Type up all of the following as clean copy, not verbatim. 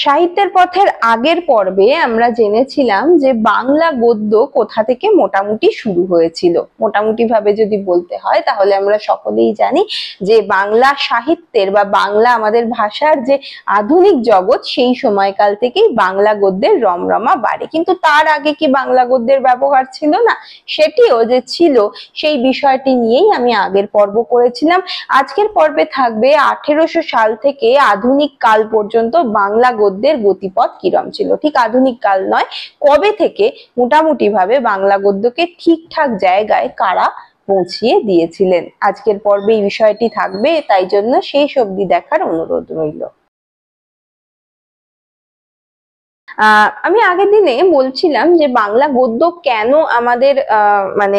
সাহিত্যের পথের আগের পর্বে আমরা জেনেছিলাম যে বাংলা গদ্য কোথা থেকে মোটামুটি শুরু হয়েছিল। মোটামুটি ভাবে যদি বলতে হয় তাহলে আমরা সকলেই জানি যে বাংলা সাহিত্যের বা বাংলা আমাদের ভাষার যে আধুনিক জগৎ সেই সময়কাল থেকেই বাংলা গদ্যের রমরমা বাড়ে। কিন্তু তার আগে কি বাংলা গদ্যের ব্যবহার ছিল না? সেটিও যে ছিল সেই বিষয়টি নিয়েই আমি আগের পর্ব করেছিলাম। আজকের পর্বে থাকবে 1800 সাল থেকে আধুনিক কাল পর্যন্ত বাংলা গদ্যের গতিপথ কিরম ছিল। ঠিক আধুনিক কাল নয়, কবে থেকে মোটামুটি ভাবে বাংলা গদ্যকে ঠিকঠাক জায়গায় কারা পৌঁছিয়ে দিয়েছিলেন। আজকের পর্বে এই বিষয়টি থাকবে, তাই জন্য শেষ অবধি দেখার অনুরোধ রইল। আমি আগের দিনে বলছিলাম যে বাংলা গদ্য কেন আমাদের মানে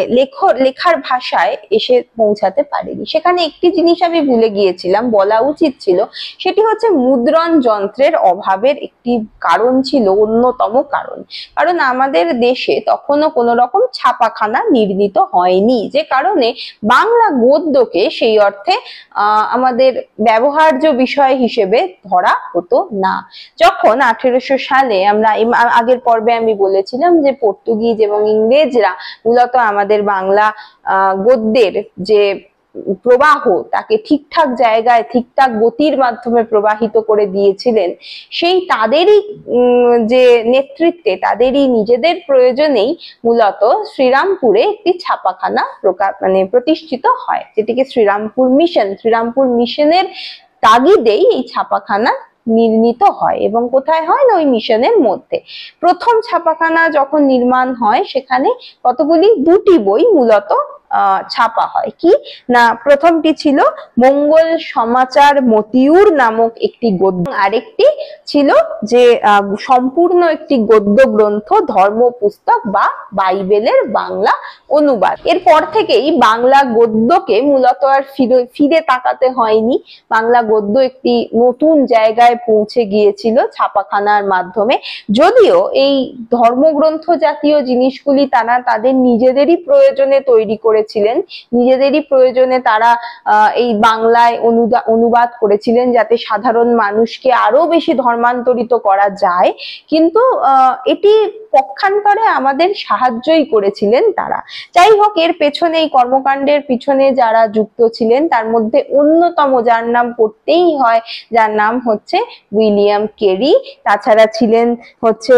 লেখার ভাষায় এসে পৌঁছাতে পারেনি। সেখানে একটি জিনিস আমি ভুলে গিয়েছিলাম, বলা উচিত ছিল, সেটি হচ্ছে মুদ্রণ যন্ত্রের অভাবের একটি কারণ ছিল, অন্যতম কারণ। কারণ আমাদের দেশে তখনও কোনো রকম ছাপাখানা নির্মিত হয়নি, যে কারণে বাংলা গদ্যকে সেই অর্থে আমাদের ব্যবহার্য বিষয় হিসেবে ধরা হতো না। যখন 1800 সালে আমরা আগের পর্বে আমি বলেছিলাম যে পর্তুগিজ এবং ইংরেজরা মূলত আমাদের বাংলা গদ্যের যে প্রবাহ তাকে ঠিকঠাক জায়গায় ঠিকঠাক গতির মাধ্যমে প্রবাহিত করে দিয়েছিলেন, সেই তাদেরই যে নেতৃত্বে, তাদেরই নিজেদের প্রয়োজনেই মূলত শ্রীরামপুরে একটি ছাপাখানা প্রতিষ্ঠিত হয়, যেটিকে শ্রীরামপুর মিশনের তাগিদেই এই ছাপাখানা নির্মিত হয়। এবং কোথায় হয় না, ওই মিশনের মধ্যে। প্রথম ছাপাখানা যখন নির্মাণ হয় সেখানে কতগুলি দুটি বই মূলত ছাপা হয়। কি না, প্রথমটি ছিল মঙ্গল সমাচার মতিউর নামক একটি গদ্য, আরেকটি ছিল যে সম্পূর্ণ একটি গদ্য গ্রন্থ ধর্ম পুস্তক বা বাইবেলের বাংলা অনুবাদ। এরপর থেকেই বাংলা গদ্যকে মূলত আর ফিরে তাকাতে হয়নি। বাংলা গদ্য একটি নতুন জায়গায় পৌঁছে গিয়েছিল ছাপাখানার মাধ্যমে। যদিও এই ধর্মগ্রন্থ জাতীয় জিনিসগুলি তারা তাদের নিজেদেরই প্রয়োজনে তৈরি করেছিলেন, নিজেদেরই প্রয়োজনে তারা এই বাংলায় অনুবাদ করেছিলেন যাতে সাধারণ মানুষকে আরো বেশি ধর্মান্তরিত করা যায়, কিন্তু এটি পক্ষান্তরে আমাদের সাহায্যই করেছিলেন তারা। যাই হোক, এর পেছনে, এই কর্মকাণ্ডের পিছনে যারা যুক্ত ছিলেন তার মধ্যে অন্যতম যার নাম করতেই হয়, যার নাম হচ্ছে উইলিয়াম কেরি। তাছাড়া ছিলেন হচ্ছে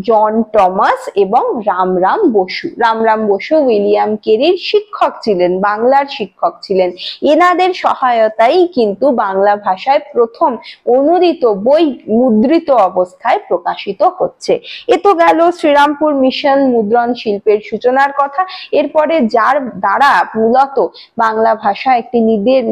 জন টমাস এবং রামরাম বসু উইলিয়াম কেরির শিক্ষক ছিলেন, বাংলার শিক্ষক ছিলেন। এনাদের সহায়তাই কিন্তু বাংলা ভাষায় প্রথম অনুদিত বই মুদ্রিত অবস্থায় প্রকাশিত হচ্ছে। এ তো গেল শ্রীরামপুর মিশন মুদ্রণ শিল্পের সূচনার কথা। এরপরে যার দ্বারা মূলত বাংলা ভাষা একটি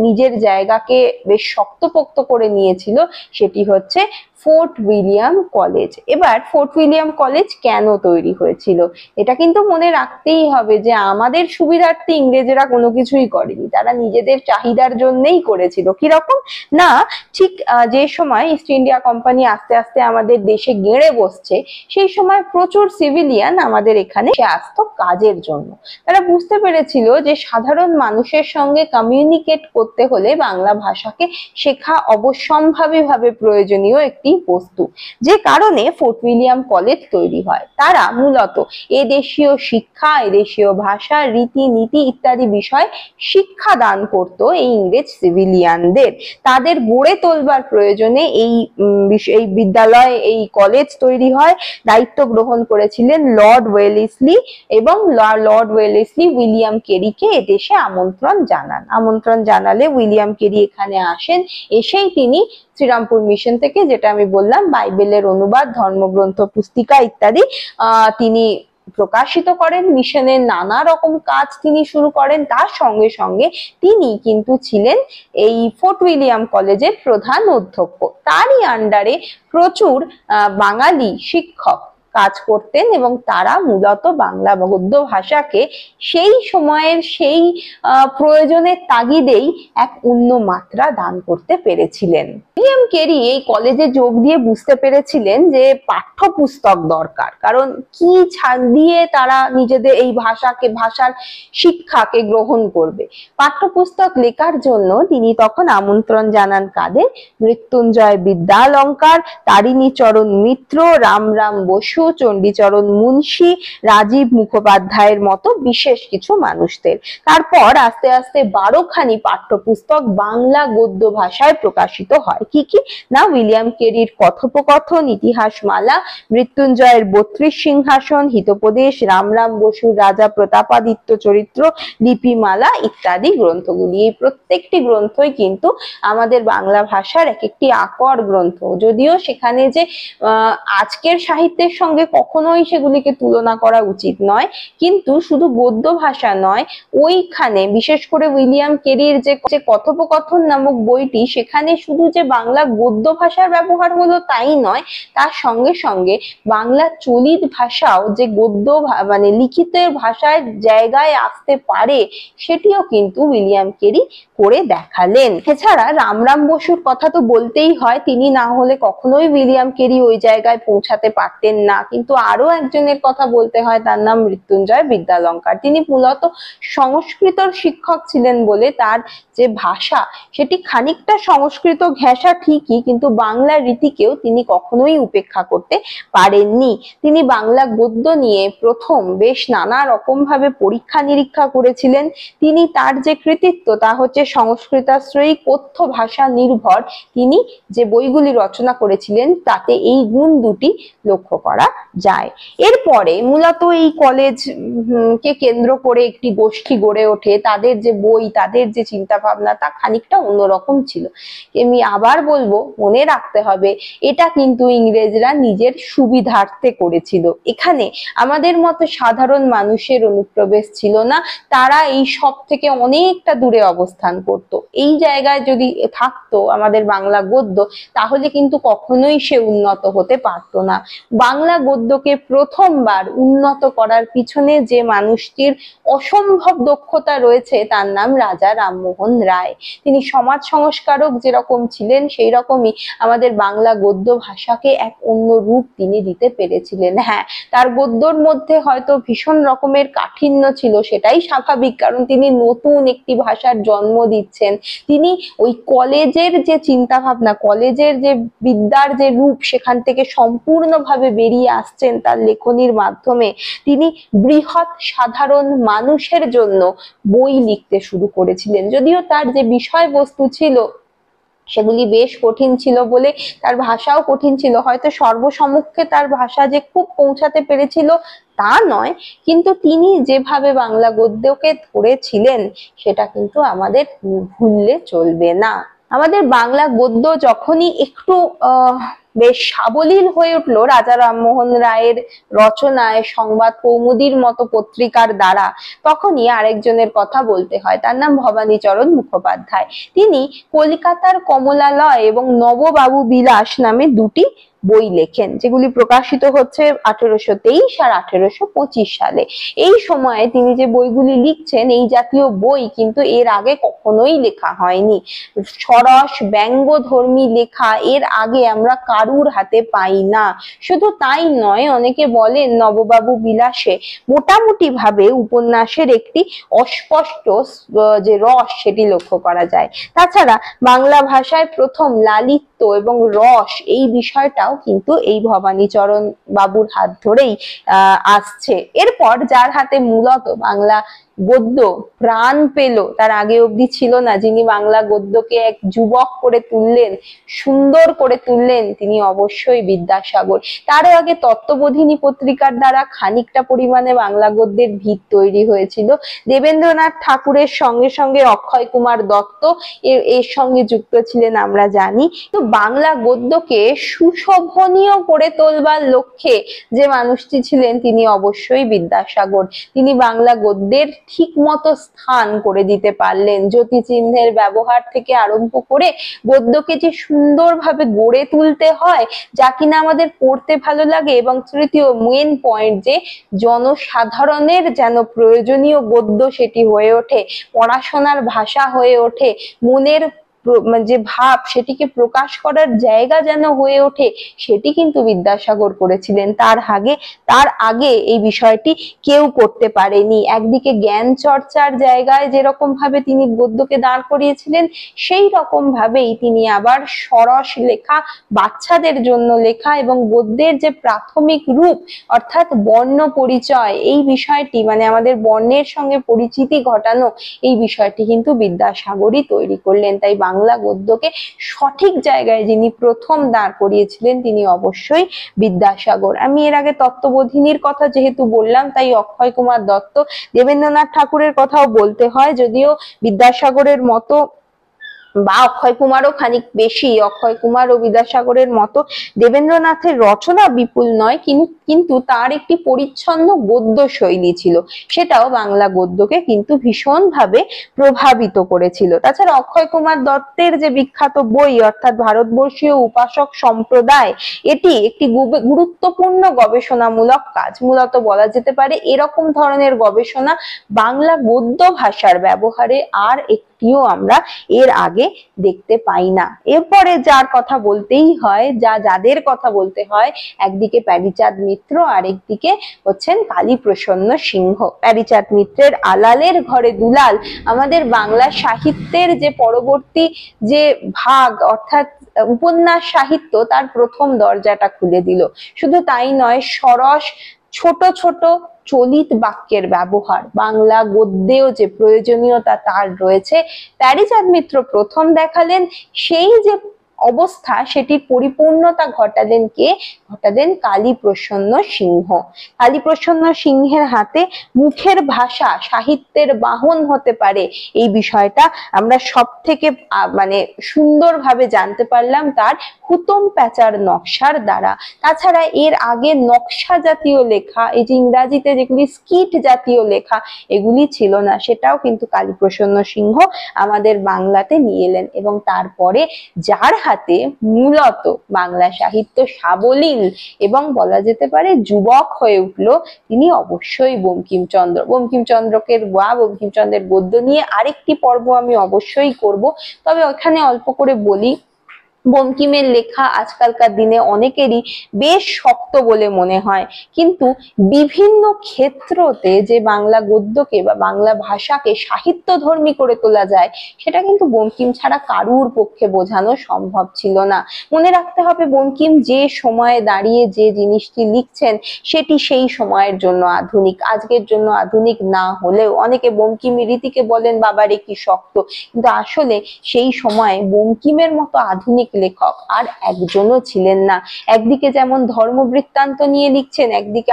নিজের জায়গাকে বেশ শক্তপোক্ত করে নিয়েছিল সেটি হচ্ছে ফোর্ট উইলিয়াম কলেজ। এবার ফোর্ট উইলিয়াম কলেজ কেন তৈরি হয়েছিল এটা কিন্তু মনে রাখতেই হবে যে আমাদের সুবিধার্থে ইংরেজরা কোনো কিছুই করেনি, তারা নিজেদের চাহিদার জন্যই করেছিল। কিরকম না, ঠিক যে সময় ইস্ট ইন্ডিয়া কোম্পানি আস্তে আস্তে আমাদের দেশে গেড়ে বসছে, সেই সময় প্রচুর সিভিলিয়ান আমাদের এখানে আসতো কাজের জন্য। তারা বুঝতে পেরেছিল যে সাধারণ মানুষের সঙ্গে কমিউনিকেট করতে হলে বাংলা ভাষাকে শেখা অবশ্যম্ভাবীভাবে প্রয়োজনীয় একটি বস্তু, যে কারণে ফোর্ট উইলিয়াম কলেজ তৈরি হয়। তারা মূলত এদেশীয় শিক্ষা, এদেশীয় ভাষা, রীতিনীতি ইত্যাদি বিষয় শিক্ষা দান করত এই ইংরেজ সিভিলিয়ানদের। তাদের গড়ে তোলবার প্রয়োজনে এই বিদ্যালয়, এই কলেজ তৈরি হয়। দায়িত্ব গ্রহণ করেছিলেন লর্ড ওয়েলেসলি, এবং লর্ড ওয়েলেসলি উইলিয়াম কেরিকে এদেশে আমন্ত্রণ জানালে উইলিয়াম কেরি এখানে আসেন। এসেই তিনি শ্রীরামপুর মিশন থেকে, যেটা আমি বললাম, বাইবেলের অনুবাদ, ধর্মগ্রন্থ পুস্তিকা ইত্যাদি তিনি প্রকাশিত করেন। মিশনের নানা রকম কাজ তিনি শুরু করেন। তার সঙ্গে সঙ্গে তিনি কিন্তু ছিলেন এই ফোর্ট উইলিয়াম কলেজের প্রধান অধ্যক্ষ। তারই আন্ডারে প্রচুর বাঙালি শিক্ষক কাজ করতেন এবং তারা মূলত বাংলা গদ্য ভাষাকে সেই সময়ের সেই প্রয়োজনের তাগিদেই এক অন্য মাত্রা দান করতে পেরেছিলেন। উইলিয়াম কেরি এই কলেজে যোগ দিয়ে বুঝতে পেরেছিলেন যে পাঠ্যপুস্তক দরকার, কারণ কি দিয়ে তারা নিজেদের এই ভাষার শিক্ষাকে গ্রহণ করবে। পাঠ্যপুস্তক লেখার জন্য তিনি তখন আমন্ত্রণ জানান কাদের? মৃত্যুঞ্জয় বিদ্যালঙ্কার, তারিণী চরণ মিত্র, রামরাম বসু, চণ্ডীচরণ মুন্সী, রাজীব মুখোপাধ্যায়ের মতো বিশেষ কিছু মানুষদের। তারপর আস্তে আস্তে 12খানি পাঠ্যপুস্তক বাংলা গদ্য ভাষায় প্রকাশিত হয়। কি কি না? উইলিয়াম কেরির কথোপকথন, ইতিহাসমালা, মৃত্যুঞ্জয়ের 32 সিংহাসন, হিতোপদেশ, রামরাম বসুর রাজা প্রতাপাদিত্য চরিত্র, লিপিমালা ইত্যাদি গ্রন্থগুলি। এই প্রত্যেকটি গ্রন্থই কিন্তু আমাদের বাংলা ভাষার এক একটি আকর গ্রন্থ, যদিও সেখানে যে আজকের সাহিত্যের সঙ্গে কখনোই সেগুলিকে তুলনা করা উচিত নয়, কিন্তু শুধু গদ্য ভাষা নয়, ওইখানে বিশেষ করে উইলিয়াম কেরির যে কথোপকথন নামক বইটি, সেখানে শুধু যে বাংলা গদ্য ভাষার ব্যবহার হলো তাই নয়, তার সঙ্গে সঙ্গে বাংলা চলিত ভাষাও যে গদ্য মানে লিখিত ভাষায় জায়গায় আসতে পারে সেটিও কিন্তু উইলিয়াম কেরি করে দেখালেন। এছাড়া রামরাম বসুর কথা তো বলতেই হয়, তিনি না হলে কখনোই উইলিয়াম কেরি ওই জায়গায় পৌঁছাতে পারতেন না। কিন্তু আরো একজনের কথা বলতে হয়, তার নাম মৃত্যুঞ্জয় বিদ্যালঙ্কার। তিনি মূলত সংস্কৃতর শিক্ষক ছিলেন বলে তার যে ভাষা সেটি খানিকটা সংস্কৃত ঘেঁষা ঠিকই, কিন্তু বাংলা রীতিকেও তিনি কখনোই উপেক্ষা করতে পারেননি। তিনি বাংলা গদ্য নিয়ে প্রথম বেশ নানা রকম ভাবে পরীক্ষা নিরীক্ষা করেছিলেন। তিনি তার যে কৃতিত্ব তা হচ্ছে সংস্কৃতাশ্রয়ী কথ্য ভাষা নির্ভর তিনি যে বইগুলি রচনা করেছিলেন তাতে এই গুণ দুটি লক্ষ্য করা যায়। এরপরে মূলত এই কলেজ কে কেন্দ্র করে একটি গোষ্ঠী গড়ে ওঠে। তাদের যে বই, তাদের যে চিন্তা ভাবনা তা খানিকটা অন্যরকম ছিল। আমি আবার বলবো, মনে রাখতে হবে এটা কিন্তু ইংরেজরা নিজের সুবিধার্থে করেছিল। এখানে আমাদের মতো সাধারণ মানুষের অনুপ্রবেশ ছিল না, তারা এই সব থেকে অনেকটা দূরে অবস্থান করত। এই জায়গায় যদি থাকতো আমাদের বাংলা গদ্য, তাহলে কিন্তু কখনোই সে উন্নত হতে পারতো না। বাংলা গদ্যকে প্রথমবার উন্নত করার পিছনে যে মানুষটির অসম্ভব দক্ষতা রয়েছে তার নাম রাজা রামমোহন রায়। তিনি সমাজ সংস্কারক যেরকম ছিলেন, সেই রকমই আমাদের বাংলা গদ্য ভাষাকে এক অন্য রূপ তিনি দিতে পেরেছিলেন। হ্যাঁ, তার গদ্যর মধ্যে হয়তো ভীষণ রকমের কাঠিন্য ছিল, সেটাই স্বাভাবিক, কারণ তিনি নতুন একটি ভাষার জন্ম দিচ্ছেন। তিনি ওই কলেজের যে চিন্তা ভাবনা, কলেজের যে বিদ্যার যে রূপ, সেখান থেকে সম্পূর্ণভাবে বেরিয়ে আসছেন তার লেখনির মাধ্যমে। তিনি বৃহৎ সাধারণ মানুষের জন্য বই লিখতে শুরু করেছিলেন, যদিও তার যে বিষয়বস্তু ছিল সেগুলি বেশ কঠিন ছিল বলে তার ভাষাও কঠিন ছিল। হয়তো সর্বসমক্ষে তার ভাষা যে খুব পৌঁছাতে পেরেছিল তা নয়, কিন্তু তিনি যেভাবে বাংলা গদ্যকে ধরেছিলেন সেটা কিন্তু আমাদের ভুললে চলবে না। আমাদের বাংলা গদ্য যখনই একটু বেশ সাবলীল হয়ে উঠলো রাজা রামমোহন রায়ের রচনায়, সংবাদ কৌমুদীর মতো পত্রিকার দ্বারা, তখনই আরেকজনের কথা বলতে হয়, তার নাম ভবানীচরণ মুখোপাধ্যায়। তিনি কলকাতার কমলালয় এবং নববাবু বিলাস নামে দুটি বই লেখেন, যেগুলি প্রকাশিত হচ্ছে 1823 আর 1825 সালে। এই সময়ে তিনি যে বইগুলি লিখছেন, এই জাতীয় বই কিন্তু এর আগে কখনোই লেখা হয়নি। সরস ব্যঙ্গধর্মী লেখা এর আগে আমরা কারুর হাতে পাই না। শুধু তাই নয়, অনেকে বলেন নববাবু বিলাসে মোটামুটি ভাবে উপন্যাসের একটি অস্পষ্ট যে রস সেটি লক্ষ্য করা যায়। তাছাড়া বাংলা ভাষায় প্রথম লালিত্য এবং রস এই বিষয়টাও কিন্তু এই ভবানীচরণ বাবুর হাত ধরেই আসছে। এরপর যার হাতে মূলত বাংলা গদ্য প্রাণ পেল, তার আগে অবধি ছিল না, যিনি বাংলা গদ্যকে এক যুবক করে তুললেন, সুন্দর করে তুললেন, তিনি অবশ্যই বিদ্যাসাগর। তারও আগে তত্ত্ববোধিনী পত্রিকার দ্বারা খানিকটা পরিমাণে বাংলা গদ্যের ভিত তৈরি হয়েছিল। দেবেন্দ্রনাথ ঠাকুরের সঙ্গে সঙ্গে অক্ষয় কুমার দত্ত এর সঙ্গে যুক্ত ছিলেন আমরা জানি। তো বাংলা গদ্যকে সুশোভনীয় করে তোলবার লক্ষ্যে যে মানুষটি ছিলেন তিনি অবশ্যই বিদ্যাসাগর। তিনি বাংলা গদ্যের ঠিক মতো স্থান করে দিতে পারলেন। জ্যোতি চিহ্নের ব্যবহার থেকে আরম্ভ করে গদ্যকে যে সুন্দরভাবে গড়ে তুলতে হয়, যা কিনা আমাদের পড়তে ভালো লাগে, এবং তৃতীয় মেন পয়েন্ট যে জনসাধারণের যেন প্রয়োজনীয় গদ্য সেটি হয়ে ওঠে, পড়াশোনার ভাষা হয়ে ওঠে, মনের যে ভাব সেটিকে প্রকাশ করার জায়গা যেন হয়ে ওঠে, সেটি কিন্তু বিদ্যাসাগর করেছিলেন। তার আগে এই বিষয়টি কেউ করতে পারেনি। একদিকে জ্ঞান চর্চার জায়গায় যেরকম ভাবে তিনি গদ্যকে দাঁড় করিয়েছিলেন, সেই রকম ভাবেই তিনি আবার সরস লেখা, বাচ্চাদের জন্য লেখা এবং গদ্যের যে প্রাথমিক রূপ অর্থাৎ বর্ণ পরিচয়, এই বিষয়টি মানে আমাদের বর্ণের সঙ্গে পরিচিতি ঘটানো, এই বিষয়টি কিন্তু বিদ্যাসাগরই তৈরি করলেন। তাই বাংলা গদ্যকে সঠিক জায়গায় যিনি প্রথম দাঁড় করিয়েছিলেন তিনি অবশ্যই বিদ্যাসাগর। আমি এর আগে তত্ত্ববোধিনীর কথা যেহেতু বললাম, তাই অক্ষয় কুমার দত্ত, দেবেন্দ্রনাথ ঠাকুরের কথাও বলতে হয়, যদিও বিদ্যাসাগরের মতো বা অক্ষয় কুমারও খানিক বেশি, অক্ষয় কুমার ও বিদ্যাসাগরের মতো দেবেন্দ্রনাথের রচনা বিপুল নয়, কিন্তু তার একটি পরিচ্ছন্ন গদ্য শৈলী ছিল, সেটাও বাংলা গদ্যকে কিন্তু ভীষণভাবে প্রভাবিত করেছিল। তাছাড়া অক্ষয় কুমার দত্তের যে বিখ্যাত বই অর্থাৎ ভারতবর্ষীয় উপাসক সম্প্রদায়, এটি একটি গুরুত্বপূর্ণ গবেষণামূলক কাজ। মূলত বলা যেতে পারে এরকম ধরনের গবেষণা বাংলা গদ্য ভাষার ব্যবহারে আর একটিও আমরা এর আগে দেখতে পাই না। এরপরে যার কথা বলতেই হয়, যাদের কথা বলতে হয়, একদিকে প্যারীচাঁদ মিত্র, আরেকদিকে হচ্ছেন কালীপ্রসন্ন সিংহ। প্যারীচাঁদ মিত্রের আলালের ঘরে দুলাল আমাদের বাংলা সাহিত্যের যে পরবর্তী যে ভাগ অর্থাৎ উপন্যাস সাহিত্য, তার প্রথম দরজাটা খুলে দিল। শুধু তাই নয়, সরস ছোট ছোট চলিত বাক্যের ব্যবহার, বাংলা গদ্যেও যে প্রয়োজনীয়তা তার রয়েছে, প্যারীচাঁদ মিত্র প্রথম দেখালেন। সেই যে অবস্থা সেটির পরিপূর্ণতা ঘটালেন কালীপ্রসন্ন সিংহ। কালীপ্রসন্ন সিংহের হাতে মুখের ভাষা সাহিত্যের বাহন হতে পারে, এই বিষয়টা আমরা সব থেকে মানে সুন্দরভাবে জানতে পারলাম তার হুতম প্যাঁচার নকশার দ্বারা। তাছাড়া এর আগে নকশা জাতীয় লেখা, এই যে ইংরাজিতে যেগুলি স্কিট জাতীয় লেখা, এগুলি ছিল না, সেটাও কিন্তু কালীপ্রসন্ন সিংহ আমাদের বাংলাতে নিয়ে এলেন। এবং তারপরে যার হাতে মূলত বাংলা সাহিত্য সাবলীল এবং বলা যেতে পারে যুবক হয়ে উঠল, তিনি অবশ্যই বঙ্কিমচন্দ্র। বঙ্কিমচন্দ্রের গদ্য নিয়ে আরেকটি পর্ব আমি অবশ্যই করব, তবে ওখানে অল্প করে বলি, বঙ্কিমের লেখা আজকালকার দিনে অনেকেরই বেশ শক্ত বলে মনে হয়, কিন্তু বিভিন্ন ক্ষেত্রতে যে বাংলা গদ্যকে বা বাংলা ভাষাকে সাহিত্যধর্মী করে তোলা যায়, সেটা কিন্তু বঙ্কিম ছাড়া কারুর পক্ষে বোঝানো সম্ভব ছিল না। মনে রাখতে হবে, বঙ্কিম যে সময়ে দাঁড়িয়ে যে জিনিসটি লিখছেন সেটি সেই সময়ের জন্য আধুনিক, আজকের জন্য আধুনিক না হলেও। অনেকে বঙ্কিম রীতিকে বলেন বাবারে কি শক্ত, কিন্তু আসলে সেই সময় বঙ্কিমের মতো আধুনিক লেখক আর একজনও ছিলেন না। একদিকে যেমন ধর্মবৃত্তান্ত নিয়ে লিখছেন,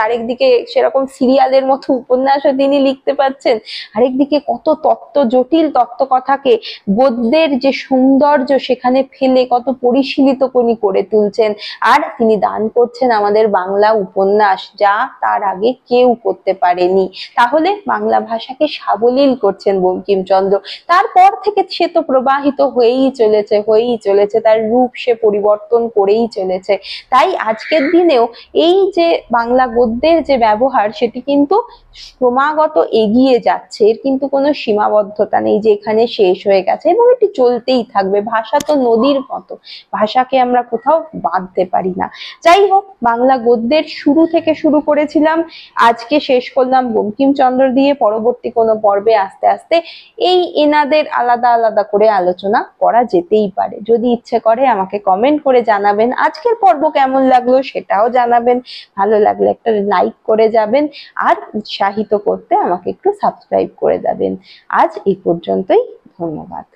আরেকদিকে সেরকম সিরিয়ালের মতো উপন্যাসও তিনি লিখতে পাচ্ছেন, আরেকদিকে কত জটিল তত্ত্ব কথাকে গদ্যের যে সৌন্দর্য সেখানে ফেলে কত পরিশীলিত করে তুলছেন, আর তিনি দান করছেন আমাদের বাংলা উপন্যাস, যা তার আগে কেউ করতে পারেনি। তাহলে বাংলা ভাষাকে সাবলীল করছেন বঙ্কিমচন্দ্র। তারপর থেকে সে তো প্রবাহিত হয়েই চলেছে, তার রূপ সে পরিবর্তন করেই চলেছে। তাই আজকের দিনেও এই যে বাংলা গদ্যের যে ব্যবহার, সেটি কিন্তু ক্রমাগত এগিয়ে যাচ্ছে, এর কিন্তু কোনো সীমাবদ্ধতা নেই যে এখানে শেষ হয়ে গেছে, এবং এটি চলতেই থাকবে। ভাষা তো নদীর মতো, ভাষাকে আমরা কোথাও বাঁধতে পারি না। যাই হোক, বাংলা গদ্যের শুরু থেকে শুরু করেছিলাম, আজকে শেষ করলাম বঙ্কিমচন্দ্র দিয়ে। পরবর্তী কোনো পর্বে আস্তে আস্তে এই এনাদের আলাদা আলাদা করে আলোচনা করা যেতেই পারে। যদি ইচ্ছে করে আমাকে কমেন্ট করে জানাবেন আজকের পর্ব কেমন লাগলো, সেটাও জানাবেন। ভালো লাগলে একটা লাইক করে যাবেন, আর উৎসাহিত করতে আমাকে একটু সাবস্ক্রাইব করে যাবেন। আজ এই পর্যন্তই, ধন্যবাদ।